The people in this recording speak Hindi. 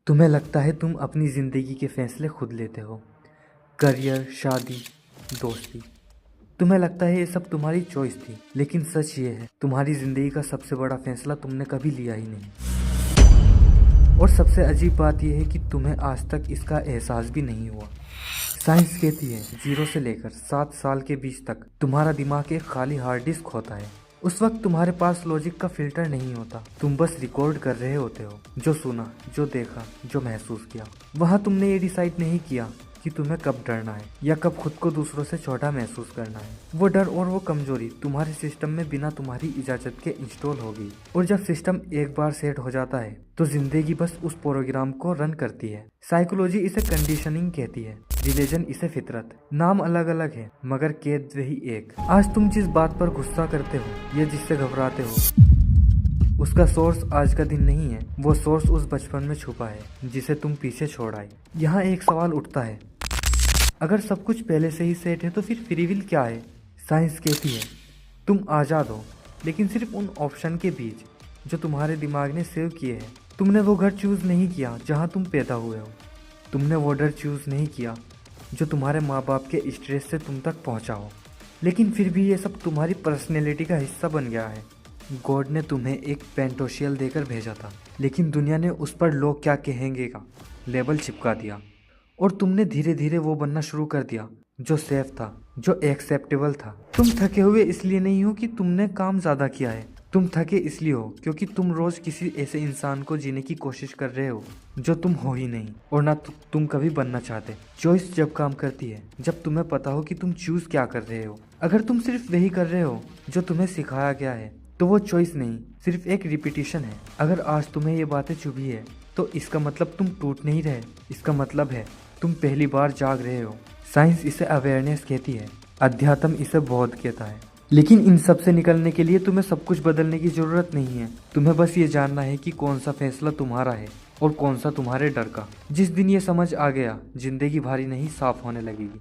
तुम्हें लगता है तुम अपनी ज़िंदगी के फैसले खुद लेते हो। करियर, शादी, दोस्ती। तुम्हें लगता है ये सब तुम्हारी चॉइस थी, लेकिन सच ये है तुम्हारी ज़िंदगी का सबसे बड़ा फैसला तुमने कभी लिया ही नहीं। और सबसे अजीब बात यह है कि तुम्हें आज तक इसका एहसास भी नहीं हुआ। साइंस कहती है 0 से लेकर 7 साल के बीच तक तुम्हारा दिमाग एक खाली हार्ड डिस्क होता है। उस वक्त तुम्हारे पास लॉजिक का फिल्टर नहीं होता, तुम बस रिकॉर्ड कर रहे होते हो जो सुना, जो देखा, जो महसूस किया। वहाँ तुमने ये डिसाइड नहीं किया कि तुम्हें कब डरना है या कब खुद को दूसरों से छोटा महसूस करना है। वो डर और वो कमजोरी तुम्हारे सिस्टम में बिना तुम्हारी इजाजत के इंस्टॉल होगी। और जब सिस्टम एक बार सेट हो जाता है तो जिंदगी बस उस प्रोग्राम को रन करती है। साइकोलॉजी इसे कंडीशनिंग कहती है, रिलीजन इसे फितरत। नाम अलग अलग है मगर कैद वही एक। आज तुम जिस बात पर गुस्सा करते हो या जिससे घबराते हो, उसका सोर्स आज का दिन नहीं है, वो सोर्स उस बचपन में छुपा है जिसे तुम पीछे छोड़ आए। यहाँ एक सवाल उठता है, अगर सब कुछ पहले से ही सेट है तो फिर फ्री विल क्या है? साइंस कहती है तुम आज़ाद हो, लेकिन सिर्फ उन ऑप्शन के बीच जो तुम्हारे दिमाग ने सेव किए हैं। तुमने वो घर चूज़ नहीं किया जहाँ तुम पैदा हुए हो, तुमने वो डर चूज़ नहीं किया जो तुम्हारे माँ बाप के स्ट्रेस से तुम तक पहुँचा हो। लेकिन फिर भी ये सब तुम्हारी पर्सनैलिटी का हिस्सा बन गया है। गॉड ने तुम्हें एक पेंटोशियल देकर भेजा था, लेकिन दुनिया ने उस पर लोग क्या कहेंगे का लेबल चिपका दिया। और तुमने धीरे धीरे वो बनना शुरू कर दिया जो सेफ था, जो एक्सेप्टेबल था। तुम थके हुए इसलिए नहीं हो कि तुमने काम ज़्यादा किया है, तुम थके इसलिए हो क्योंकि तुम रोज़ किसी ऐसे इंसान को जीने की कोशिश कर रहे हो जो तुम हो ही नहीं और ना तुम कभी बनना चाहते। चॉइस जब काम करती है जब तुम्हें पता हो कि तुम चूज़ क्या कर रहे हो। अगर तुम सिर्फ वही कर रहे हो जो तुम्हें सिखाया गया है तो वो चॉइस नहीं, सिर्फ एक रिपीटिशन है। अगर आज तुम्हें ये बातें चुभी है तो इसका मतलब तुम टूट नहीं रहे, इसका मतलब है तुम पहली बार जाग रहे हो। साइंस इसे अवेयरनेस कहती है, अध्यात्म इसे बोध कहता है। लेकिन इन सब से निकलने के लिए तुम्हें सब कुछ बदलने की जरूरत नहीं है। तुम्हें बस ये जानना है कि कौन सा फैसला तुम्हारा है और कौन सा तुम्हारे डर का। जिस दिन ये समझ आ गया, जिंदगी भारी नहीं साफ होने लगेगी।